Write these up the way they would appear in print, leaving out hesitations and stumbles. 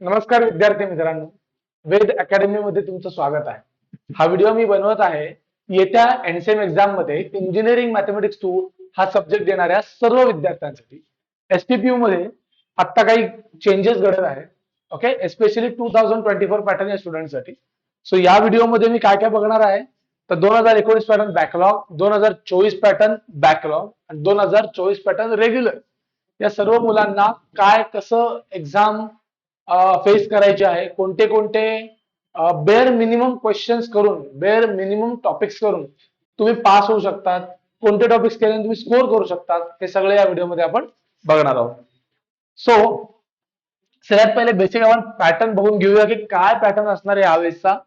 नमस्कार विद्यार्थी मित्रांनो, वेद अकॅडमी मध्ये तुमचं स्वागत आहे. हा व्हिडिओ मी बनवत आहे येत्या एनसीएम एक्झाम मध्ये इंजिनिअरिंग मॅथमेटिक्स 2 हा सब्जेक्ट देणाऱ्या सर्व विद्यार्थ्यांसाठी. एसपीपीयू मध्ये आता काही चेंजेस घडत आहेत. ओके, एस्पेशली 2024 पॅटर्न या स्टुडंटसाठी. सो या व्हिडिओमध्ये मी काय काय बघणार आहे, तर 2019 पॅटर्न बॅकलॉग, 2024 पॅटर्न बॅकलॉग आणि 2024 पॅटर्न रेग्युलर या सर्व मुलांना काय कसं एक्झाम फेस करायचे आहे, कोणते कोणते बेअर मिनिमम क्वेश्चन्स करून, बेअर मिनिमम टॉपिक्स करून तुम्ही पास होऊ शकतात, कोणते टॉपिक्स केल्याने तुम्ही स्कोर करू शकतात, हे सगळे या व्हिडिओमध्ये आपण बघणार आहोत. सो सगळ्यात पहिले बेसिक आपण पॅटर्न बघून घेऊया की काय पॅटर्न असणार आहे यावेळेसचा.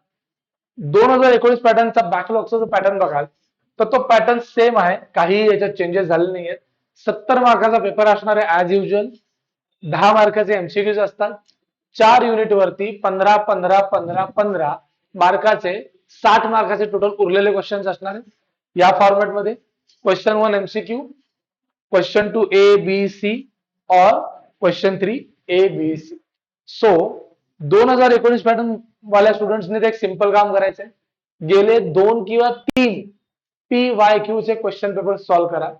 2019 पॅटर्नचा बॅकलॉगचा जो पॅटर्न बघाल तर तो पॅटर्न सेम आहे, काही याच्यात चेंजेस झाले नाहीयेत. 70 मार्काचा पेपर असणार आहे ऍज युजल. 10 मार्काचे एमसीक्यूज असतात. 4 युनिट वरती 15 15 15 15 मार्काचे 60 मार्काचे टोटल उरलेले क्वेश्चन्स असणार आहेत या फॉर्मॅटमध्ये. Question 1 MCQ, question 2 A B C और question 3 A B C. So 2019 pattern वाल्या स्टुडंट्सने एक सिंपल काम करायचंय, गेले 2 किंवा 3 PYQ चे क्वेश्चन पेपर सॉल्व्ह करा.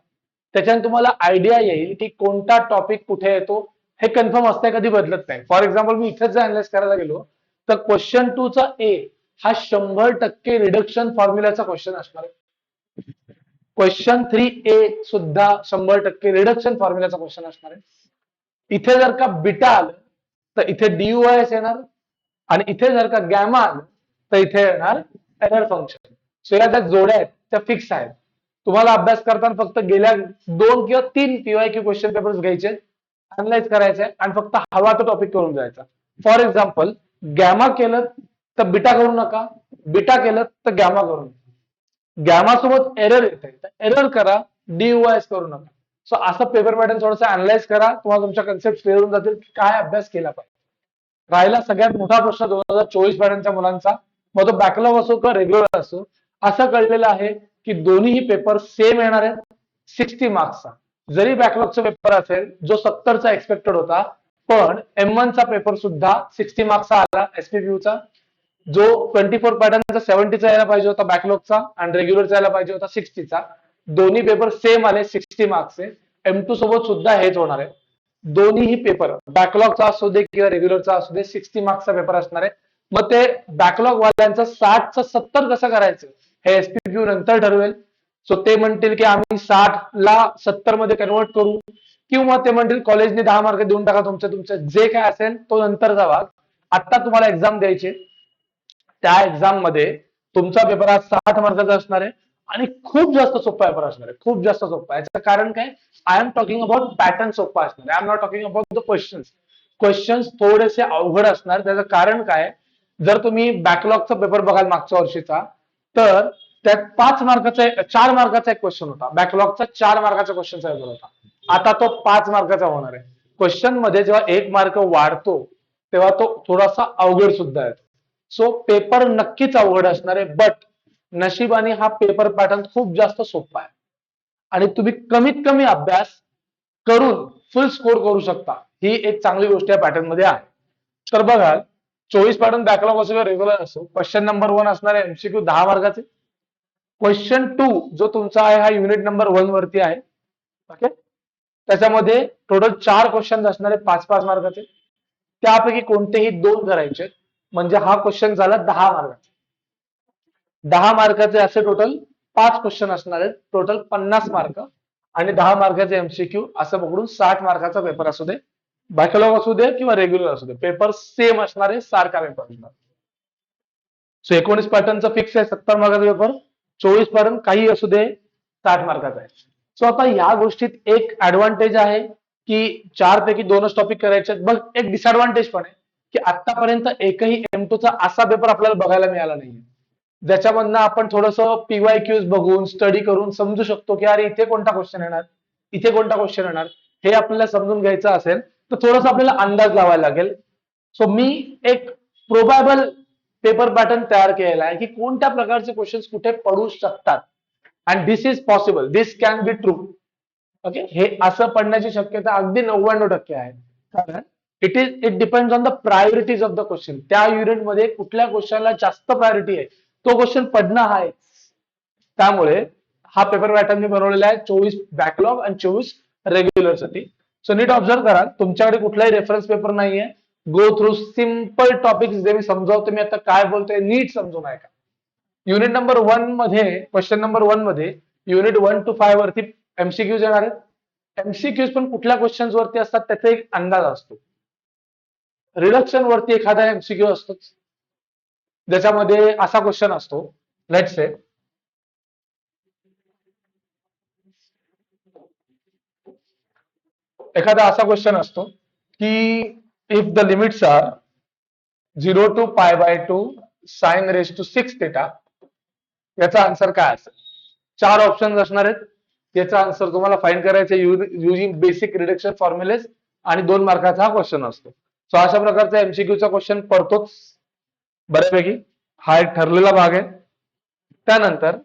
त्याच्याने तुम्हाला आयडिया येईल की कोणता टॉपिक कुठे येतो. हे कन्फर्म असते, कधी बदलत नाही. फॉर एक्झाम्पल मी इथेच जर अनालाइज करायला गेलो तर क्वेश्चन 2 चा ए हा 100% रिडक्शन फॉर्म्युलाचा क्वेश्चन असणार आहे. क्वेश्चन 3 ए सुद्धा 100% रिडक्शन फॉर्म्युलाचा क्वेश्चन असणार आहे. इथे जर का बीटा आलं तर इथे DUIS येणार आणि इथे जर का गॅमा आलं तर इथे येणार एरर फंक्शन. सो या ज्या जोड्या आहेत त्या फिक्स आहेत. तुम्हाला अभ्यास करताना फक्त गेल्या 2 किंवा 3 PYQ क्वेश्चन पेपर्स घ्यायचे, अनालाइज करायचे आणि फक्त हवा तो टॉपिक करून जायचा. फॉर एक्झाम्पल गॅमा केलं तर बीटा करू नका, बीटा केलं तर गॅमा करू नका. गॅमा सोबत एरर येते तर एरर करा, DUIS करू नका. सो असं पेपर पॅटर्न थोडंसं अनालाइज करा, तुम्हाला तुमच्या कन्सेप्ट क्लिअर होऊन जातील की काय अभ्यास केला पाहिजे. राहिला सगळ्यात मोठा प्रश्न 2024 पॅटर्नच्या मुलांचा, मग तो बॅकलॉग असो किंवा रेग्युलर असो, असं कळलेलं आहे की दोन्ही पेपर सेम येणार आहेत 60 मार्क्सचा. जरी बॅकलॉगचा पेपर असेल जो 70चा एक्सपेक्टेड होता, पण M1 चा पेपर सुद्धा 60 मार्क्सचा आला एसपीपीयूचा. जो 24 पॅटर्नचा 70चा यायला पाहिजे होता बॅकलॉगचा आणि रेग्युलरचा यायला पाहिजे होता 60चा. दोन्ही पेपर सेम आले 60 मार्क्सचे. M2 सोबत सुद्धा हेच होणार आहे. दोन्हीही पेपर बॅकलॉगचा असू दे किंवा रेग्युलरचा असू दे 60 मार्क्सचा पेपर असणार आहे. मग ते बॅकलॉग वाल्यांचं 60चं 70 कसं करायचं हे एसपीपीयू नंतर ठरवेल. सो ते म्हणतील की आम्ही 60 ला 70 मध्ये कन्वर्ट करू, किंवा ते म्हणतील कॉलेजने 10 मार्क देऊन टाका, तुमचं जे काय असेल तो नंतरचा भाग. आता तुम्हाला एक्झाम द्यायची, त्या एक्झाम मध्ये तुमचा पेपर आज 60 मार्काचा असणार आहे आणि खूप जास्त सोपा पेपर असणार आहे, खूप जास्त सोपा. याचं कारण काय, I am talking about pattern सोपा असणार आहे, I am not talking about the questions. Questions थोडेसे अवघड असणार. त्याचं कारण काय, जर तुम्ही बॅकलॉगचा पेपर बघाल मागच्या वर्षीचा, तर त्यात 5 मार्काचा 4 मार्काचा एक क्वेश्चन होता, बॅकलॉगचा 4 मार्काचा क्वेश्चनचा पेपर होता. आता तो 5 मार्काचा होणार आहे. क्वेश्चन मध्ये जेव्हा 1 मार्क वाढतो तेव्हा तो थोडासा अवघड सुद्धा आहे. सो पेपर नक्कीच अवघड असणार आहे, बट नशिबाने हा पेपर पॅटर्न खूप जास्त सोपा आहे आणि तुम्ही कमीत कमी अभ्यास करून फुल स्कोर करू शकता. ही एक चांगली गोष्ट या पॅटर्न मध्ये आहे. तर बघा, 24 पॅटर्न बॅकलॉग असो किंवा रेग्युलर असो, क्वेश्चन नंबर 1 असणार आहे एमसीक्यू 10 मार्काचे. क्वेश्चन 2 जो तुमचा आहे हा युनिट नंबर 1 वरती आहे. ओके, त्याच्यामध्ये टोटल 4 क्वेश्चन असणार आहेत 5-5 मार्काचे. त्यापैकी कोणतेही 2 करायचे, म्हणजे हा क्वेश्चन झाला 10 मार्काचा. 10 मार्काचे असे टोटल 5 क्वेश्चन असणार आहेत, टोटल 50 मार्क आणि 10 मार्काचे एमसीक्यू असं पकडून 60 मार्काचा पेपर असू दे, बॅकलॉग असू दे किंवा रेग्युलर असू दे, पेपर सेम असणार आहे, सारखा पेपर असणार. सो 19 पॅटर्नचा फिक्स आहे 70 मार्काचा पेपर, 24 पॅटर्न काही असू दे 60 मार्काचा आहे. सो आता या गोष्टीत एक ऍडव्हान्टेज आहे की 4 पैकी 2च टॉपिक करायचे. बघ, एक डिसएडव्हान्टेज पण आहे की आतापर्यंत एकही M2 चा असा पेपर आपल्याला बघायला मिळाला नाही, ज्याच्यामधनं आपण थोडंसं PYQs बघून स्टडी करून समजू शकतो की अरे इथे कोणता क्वेश्चन येणार, इथे कोणता क्वेश्चन येणार. हे आपल्याला समजून घ्यायचं असेल तर थोडंसं आपल्याला अंदाज लावायला लागेल. सो मी एक प्रोबॅबल पेपर पॅटर्न तयार केलेला आहे की कोणत्या प्रकारचे क्वेश्चन्स कुठे पडू शकतात, and this is possible, this can be true. Okay, हे असं पडण्याची शक्यता अगदी 99% आहे. कारण it depends on the priorities of the question. त्या युनिटमध्ये कुठल्या क्वेश्चनला जास्त प्रायोरिटी आहे तो क्वेश्चन पडणं आहे. त्यामुळे हा पेपर पॅटर्न मी बनवलेला आहे 24 बॅकलॉग आणि 24 रेग्युलर साठी. सो नीट ऑब्झर्व करा, तुमच्याकडे कुठलाही रेफरन्स पेपर नाहीये. गो थ्रू सिम्पल टॉपिक्स जे मी समजावतो, मी आता काय बोलतोय नीट समजून ऐका. युनिट नंबर 1 मध्ये, क्वेश्चन नंबर 1 मध्ये युनिट 1 to 5 वरती एमसीक्यूज येणार आहेत. एमसीक्यूज पण कुठल्या क्वेश्चन वरती असतात त्याचा एक अंदाज असतो. रिडक्शन वरती एखादा एमसीक्यू असतोच, ज्याच्यामध्ये असा क्वेश्चन असतो, लेट्स से एखादा असा क्वेश्चन असतो की if the limits are 0 to π/2 sin raised to 6 theta, याचा आन्सर काय असेल? 4 ऑप्शन असणार आहेत. याचा आन्सर तुम्हाला फाइंड करायचं युजिंग बेसिक रिडक्शन फॉर्म्युलेज आणि 2 मार्काचा हा क्वेश्चन असतो. सो अशा प्रकारचा एमसीक्यूचा क्वेश्चन पडतोच बऱ्यापैकी, हा एक ठरलेला भाग आहे. त्यानंतर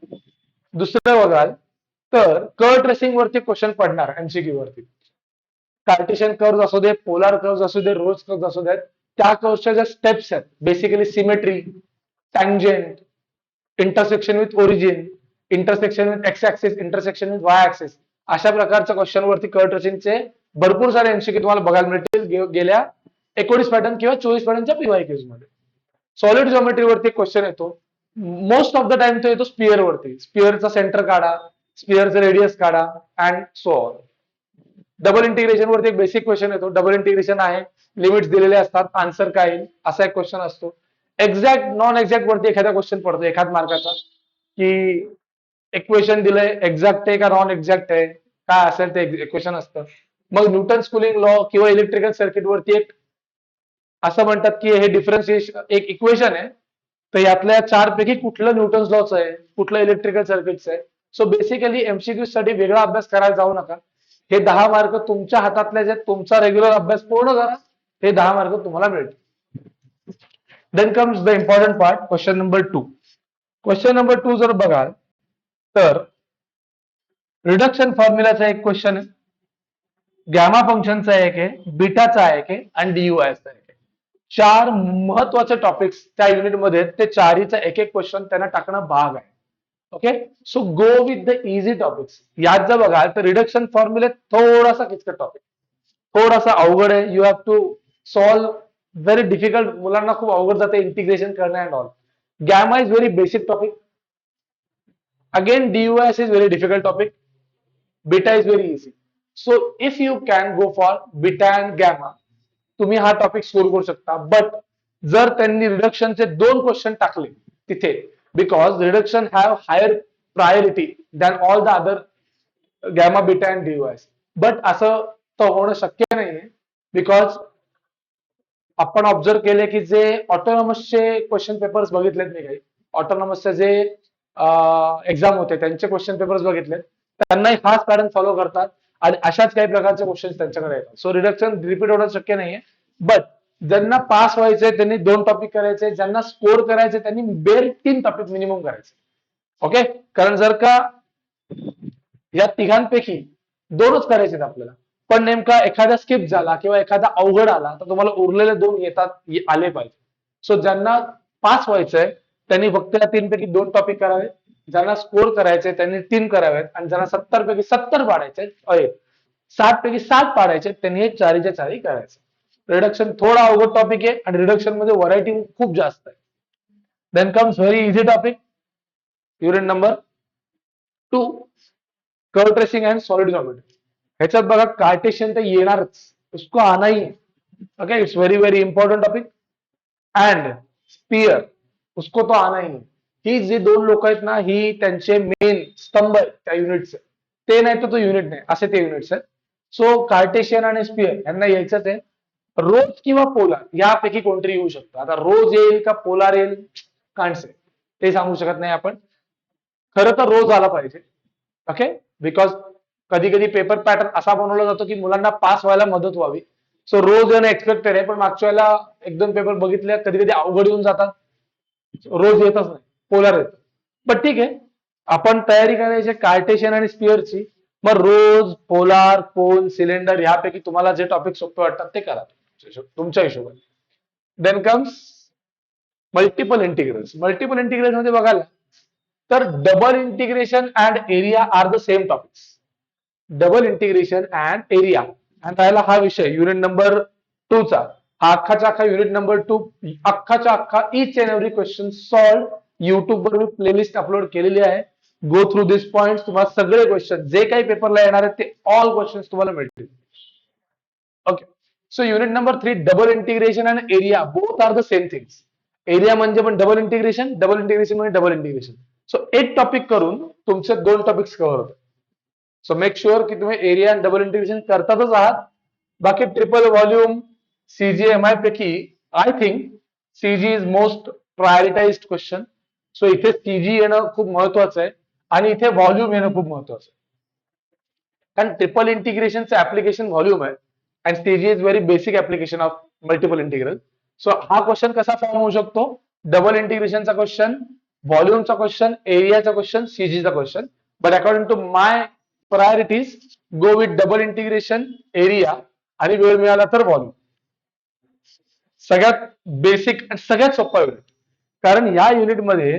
दुसरं बघाल तर कर्व ट्रेसिंग वरती क्वेश्चन पडणार एमसीक्यू वरती. कार्टेशियन कर्व्स असू दे, पोलार कर्व्स असू दे, रोज कर्व्स असू देत, त्या कर्व्सच्या ज्या स्टेप्स आहेत, basically symmetry, tangent, intersection with origin, intersection with x axis, intersection with Y axis, अशा प्रकारच्या क्वेश्चन वरती कर्व ट्रेसिंगचे भरपूर सारे एमसीक्यू तुम्हाला बघायला मिळतील गेल्या 19 पॅटर्न किंवा 24 पॅटर्नच्या पीवायक्यूज मध्ये. सॉलिड जिओमेट्री वरती क्वेश्चन येतो, मोस्ट ऑफ द टाइम तो येतो स्पिअर वरती. स्पिअरचा सेंटर काढा, स्पिअरचा रेडियस काढा and so on. Double integration वरती एक बेसिक क्वेश्चन येतो, डबल इंटिग्रेशन आहे, लिमिट्स दिलेले असतात, आन्सर काय येईल असा एक क्वेश्चन असतो. एक्झॅक्ट नॉन एक्झॅक्ट वरती एखादा क्वेश्चन पडतो एखाद मार्काचा, की इक्वेशन दिलंय, एक्झॅक्ट आहे का नॉन एक्झॅक्ट आहे, काय असेल ते इक्वेशन असतं. मग न्यूटन स्कूलिंग लॉ किंवा इलेक्ट्रिकल सर्किट वरती एक असं म्हणतात की हे डिफरन्शिएशन एक इक्वेशन आहे, तर यातल्या 4 पैकी कुठलं न्यूटन्स लॉच आहे, कुठलं इलेक्ट्रिकल सर्किटचं आहे. सो बेसिकली एमसीक्यू साठी वेगळा अभ्यास करायला जाऊ नका. हे 10 मार्क तुमच्या हातातले जे, तुमचा रेग्युलर अभ्यास पूर्ण करा, हे 10 मार्क तुम्हाला मिळतील. Then comes the important part, question number 2. Question number 2 जर बघाल तर रिडक्शन फॉर्म्युलाचा एक क्वेश्चन आहे, गॅमा फंक्शनचा एक आहे, बीटाचा एक आहे आणि डीयूआयचा एक आहे. 4 महत्वाचे टॉपिक्स त्या युनिटमध्ये, ते चारीचा एक एक क्वेश्चन त्यांना टाकणं भाग आहे. Okay, so go with the easy topics. यात जर बघाल तर रिडक्शन फॉर्म्युले थोडासा किचकट टॉपिक, थोडासा अवघड आहे. You have to solve very difficult, मुलांना खूप अवघड जाते इंटिग्रेशन करणं and all. Gamma is very basic topic. Again DUS is very difficult topic. Beta is very easy. So if you can go for beta and gamma, तुम्ही हा topic score करू शकता. But जर त्यांनी रिडक्शनचे 2 क्वेश्चन टाकले तिथे, because reduction have higher priority than all the other gamma, beta and DUS. But असं तर होणं शक्य नाहीये, बिकॉज आपण ऑब्झर्व केले की जे ऑटोनॉमसचे क्वेश्चन पेपर्स बघितलेत मी, काही ऑटोनॉमसचे जे एक्झाम होते त्यांचे क्वेश्चन पेपर्स बघितलेत, त्यांनाही हाच पॅटर्न फॉलो करतात आणि अशाच काही प्रकारचे क्वेश्चन त्यांच्याकडे येतात. सो रिडक्शन रिपीट होणं शक्य नाहीये. बट ज्यांना पास व्हायचंय त्यांनी 2 टॉपिक करायचे, ज्यांना स्कोर करायचे त्यांनी बेर 3 टॉपिक मिनिमम करायचे. ओके, कारण जर का या तिघांपैकी 2च करायचे आपल्याला, पण नेमका एखादा स्किप झाला किंवा एखादा अवघड आला, तर तुम्हाला उरलेले 2 आले पाहिजे. सो ज्यांना पास व्हायचंय त्यांनी फक्त या 3 पैकी 2 टॉपिक करावे, ज्यांना स्कोर करायचे त्यांनी 3 करावेत, आणि ज्यांना 70 पैकी 70 पाडायचे, 60 पैकी 60 पाडायचे, त्यांनी हे 4च्या 4 करायचे. रिडक्शन थोडा अवघड टॉपिक आहे आणि रिडक्शन मध्ये व्हरायटी खूप जास्त आहे. Then comes very easy topic, unit number 2, curve tracing and solid geometry. ह्याच्यात बघा कार्टेशियन तर येणारच, उसको आना ही. Okay, it's very very important topic. And sphere, उसको तो आना ही. ही जे 2 लोक आहेत ना, ही त्यांचे मेन स्तंभ आहेत त्या युनिटचे. ते नाही तर तो युनिट नाही, असे ते युनिट्स आहेत. सो कार्टेशियन आणि स्पियर यांना यायचंच आहे. रोज किंवा पोलार यापैकी कोणतरी येऊ शकतं. आता रोज येईल का पोलार येईल, कांटसे, ते सांगू शकत नाही आपण. खरं तर रोज आला पाहिजे. ओके, बिकॉज कधी कधी पेपर पॅटर्न असा बनवला जातो की मुलांना पास व्हायला मदत व्हावी. सो रोज येणं एक्सपेक्टेड आहे, पण मागच्या वेळेला 1-2 पेपर बघितले, कधी कधी अवघड येऊन जातात, रोज येतच नाही, पोलार येतं. पण ठीक आहे, आपण तयारी करायची कार्टेशियन आणि स्पिअरची. मग रोज, पोलार, कोन, सिलेंडर यापैकी तुम्हाला जे टॉपिक सोपे वाटतात ते करा. तुमच्या हिशोबाने. Then comes multiple integrals. Multiple integrals मध्ये बघाल तर double integration and area are the same topics. Double integration and area आणि राहिला हा विषय युनिट नंबर 2 चा. हा अख्खाचा अख्खा युनिट नंबर 2 अख्खाचा अख्खा each and every question solve YouTube वर मी प्लेलिस्ट अपलोड केलेली आहे. गो थ्रू दिस पॉइंट. तुम्हाला सगळे क्वेश्चन जे काही पेपरला येणार आहेत ते ऑल क्वेश्चन तुम्हाला मिळतील. Okay. So unit number 3 double integration and area both are the same things. Area म्हणजे पण डबल इंटिग्रेशन म्हणजे डबल इंटिग्रेशन. सो एक टॉपिक करून तुमचे 2 टॉपिक्स कव्हर होतात. सो मेक शुअर की तुम्ही एरिया आणि डबल इंटिग्रेशन करतातच आहात. बाकी ट्रिपल व्हॉल्यूम सीजीएमआय पैकी I think CG is most prioritised question. So इथे सीजी येणं खूप महत्वाचं आहे आणि इथे व्हॉल्यूम येणं खूप महत्वाचं आहे. कारण ट्रिपल इंटिग्रेशनचं ऍप्लिकेशन व्हॉल्यूम आहे and CG is very basic application of multiple integral. So हा क्वेश्चन कसा फॉर्म होऊ शकतो? डबल इंटिग्रेशनचा क्वेश्चन, व्हॉल्यूमचा क्वेश्चन, एरियाचा क्वेश्चन, सीजीचा question. But according to my priorities go with double integration, area आणि वेळ मिळाला तर व्हॉल्यूम. सगळ्यात बेसिक सगळ्यात सोपा युनिट. कारण या युनिटमध्ये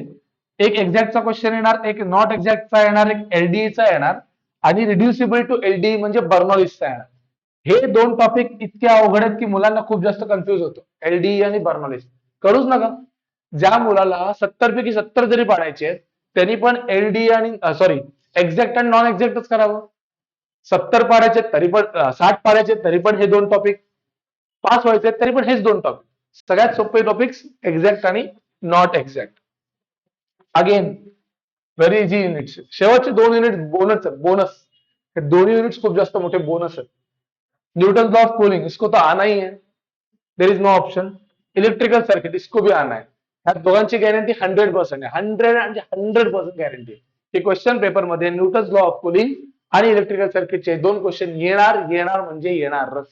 एक एक्झॅक्टचा क्वेश्चन येणार, एक नॉट एक्झॅक्टचा येणार, एक एलडीईचा येणार आणि रिड्युसिबल टू एलडीई म्हणजे बर्नॉलिसचा येणार. हे 2 टॉपिक इतके अवघड आहेत की मुलांना खूप जास्त कन्फ्युज होतो. एलडीई आणि बर्नॉलिस करूच नका. ज्या मुलाला 70 पैकी 70 जरी पाडायचे त्यांनी पण एलडीई आणि सॉरी एक्झॅक्ट आणि नॉन एक्झॅक्टच करावं. 70 पाडायचे तरी पण 60 पाडायचे तरी पण हे 2 टॉपिक, पास व्हायचे तरी पण हेच 2 टॉपिक. सगळ्यात सोपे टॉपिक्स एक्झॅक्ट आणि not exact. Again very easy units. शेवटचे 2 युनिट बोनस बोनस. हे दोन्ही युनिट्स खूप जास्त मोठे बोनस आहेत. न्यूटन लॉ ऑफ कूलिंग इसको तो आना ही है, there is no option. Electrical circuit इसको भी आना है. ह्या दोघांची गॅरंटी 100% आहे. 100% गॅरंटी. हे क्वेश्चन पेपर मध्ये न्यूटन लॉ ऑफ कूलिंग आणि इलेक्ट्रिकल सर्किटचे 2 क्वेश्चन येणार म्हणजे येणारच.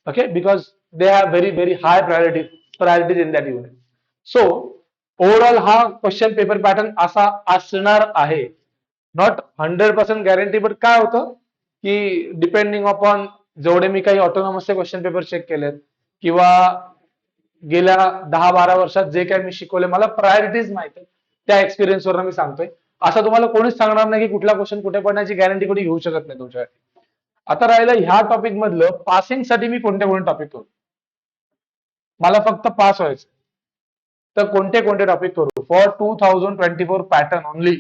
Okay, because they have very high priorities in that unit. So overall हा क्वेश्चन पेपर पॅटर्न असा असणार आहे. नॉट 100% गॅरंटी, बट काय होतं की डिपेंडिंग अपॉन जेवढे मी काही ऑटोनॉमसचे क्वेश्चन पेपर चेक केलेत किंवा गेल्या 10-12 वर्षात जे काही मी शिकवले, मला प्रायोरिटीज माहिती आहेत. त्या एक्सपिरियन्सवर मी सांगतोय. असं तुम्हाला कोणीच सांगणार नाही की कुठला क्वेश्चन कुठे पडण्याची गॅरंटी कोणी घेऊ शकत नाही तुमच्यासाठी. आता राहिलं ह्या टॉपिक मधलं पासिंग साठी मी कोणते टॉपिक करू. मला फक्त पास व्हायचं तर कोणते टॉपिक करू फॉर 2024 पॅटर्न ओनली.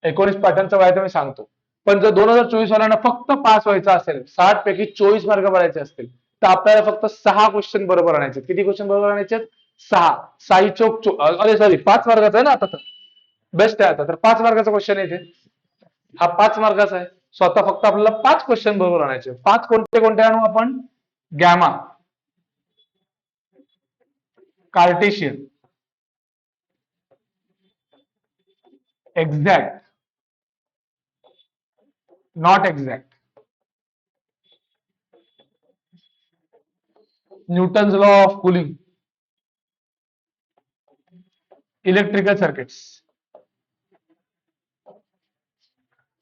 19 पॅटर्नचं व्हायचं मी सांगतो. पण जर 2024 वाल्यांना फक्त पास व्हायचं असेल, 60 पैकी 24 मार्क पडायचे असतील तर आपल्याला फक्त 6 क्वेश्चन बरोबर आणायचे. किती क्वेश्चन बरोबर आणायचे? 6. 6 चोक अरे सॉरी 5 मार्काचा आहे ना आता. तर बेस्ट आहे आता. तर 5 मार्काचा क्वेश्चन येते. हा 5 मार्काचा आहे. स्वतः फक्त आपल्याला 5 क्वेश्चन बरोबर आणायचे. 5 कोणते आणू आपण? Gamma, Cartesian, exact, not exact, Newton's law of cooling, electrical circuits.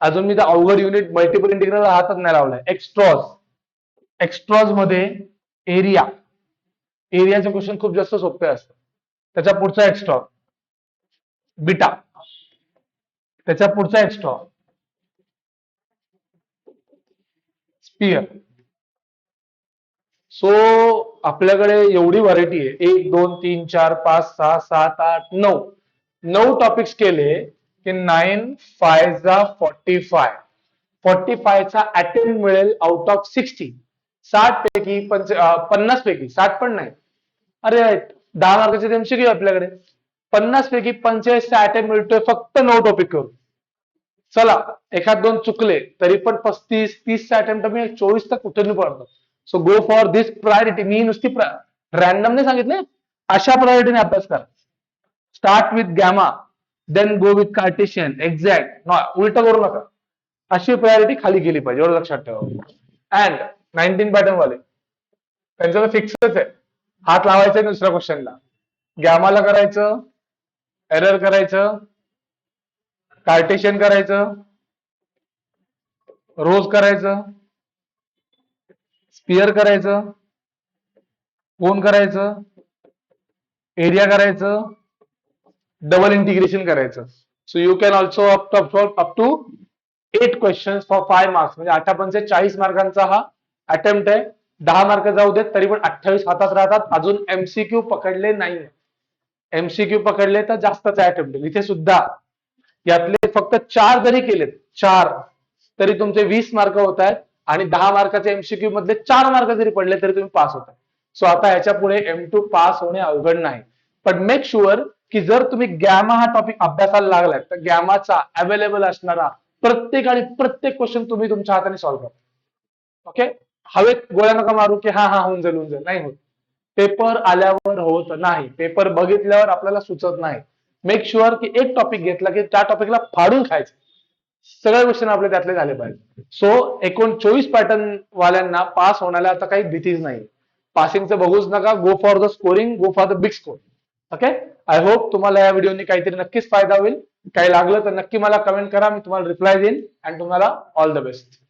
अजून मी तर अवघड युनिट मल्टिपल इंटिग्रल हातच नाही लावलाय. एक्स्ट्रॉज मध्ये एरियाचे क्वेश्चन खूप जास्त सोपे असतात. त्याच्या पुढचा एक्स्ट्रॉ बीटा, त्याच्या पुढचा एक्स्ट्रॉ स्पियर. सो आपल्याकडे एवढी व्हरायटी आहे. 1 2 3 4 5 6 7 8 9 टॉपिक्स केले की 9 5 45. 45 चा अटेम्प्ट मिळेल आउट ऑफ 60. 60 पैकी 50 पैकी 60 पण नाही. अरे 10 मार्काचे एमसीक्यू आपल्याकडे. 50 पैकी 45 चा अटेम्प्ट मिळतोय फक्त 9 टॉपिक करून. चला एखाद 2 चुकले तरी पण 35-30 चा अटेम्प्ट मी 24 तर कुठे पडतो. So go for this priority. मी नुसती रॅन्डमने सांगितले, अशा प्रायोरिटीने अभ्यास करा. Start with gamma, then go with Cartesian, exact. उलट करू नका. अशी प्रायोरिटी खाली गेली पाहिजे, एवढं लक्षात ठेवा. अँड 19 पॅटर्न वाले त्यांचं तर फिक्सच आहे. हात लावायचा दुसऱ्या क्वेश्चनला. गॅमाला करायचं, एरर करायचं, कार्टेशियन करायचं, रोज करायचं, स्पियर करायचं, कोण करायचं, एरिया करायचं, डबल इंटिग्रेशन करायचं. So you can also up to 8 question for 5 marks. म्हणजे 8 40 मार्कांचा हा अटेम्प्ट आहे. 10 मार्क जाऊ देत तरी पण 28 हातात राहतात. अजून एमसीक्यू पकडले नाही. एमसीक्यू पकडले तर जास्तच अटेम्प्ट. इथे सुद्धा यातले फक्त 4 जरी केलेत, 4 तरी तुमचे 20 मार्क होत आहेत. आणि 10 मार्काचे एमसीक्यू मधले 4 मार्क जरी पडले तरी तुम्ही पास होता. सो आता ह्याच्या पुढे M2 पास होणे अवघड नाही. पण मेक शुअर की जर तुम्ही गॅमा हा टॉपिक अभ्यासाला लागलाय तर गॅमाचा अवेलेबल असणारा प्रत्येक क्वेश्चन तुम्ही तुमच्या हाताने सॉल्व्ह करा. ओके, हवेत गोळ्या नका मारू की हा हा होऊन जाईल, नाही होत. पेपर आल्यावर होत नाही, पेपर बघितल्यावर आपल्याला सुचत नाही. मेक शुअर की एक टॉपिक घेतला की त्या टॉपिकला फाडून खायचं. सगळे क्वेश्चन आपले त्यातले झाले पाहिजे. सो 24 पॅटर्न वाल्यांना पास होण्याला आता काही भीतीच नाही. पासिंगचं बघूच नका. Go for the scoring, go for the big score. Okay, I hope तुम्हाला या व्हिडिओनी काहीतरी नक्कीच फायदा होईल. काही लागलं तर नक्की मला कमेंट करा, मी तुम्हाला रिप्लाय देईन. आणि तुम्हाला ऑल द बेस्ट.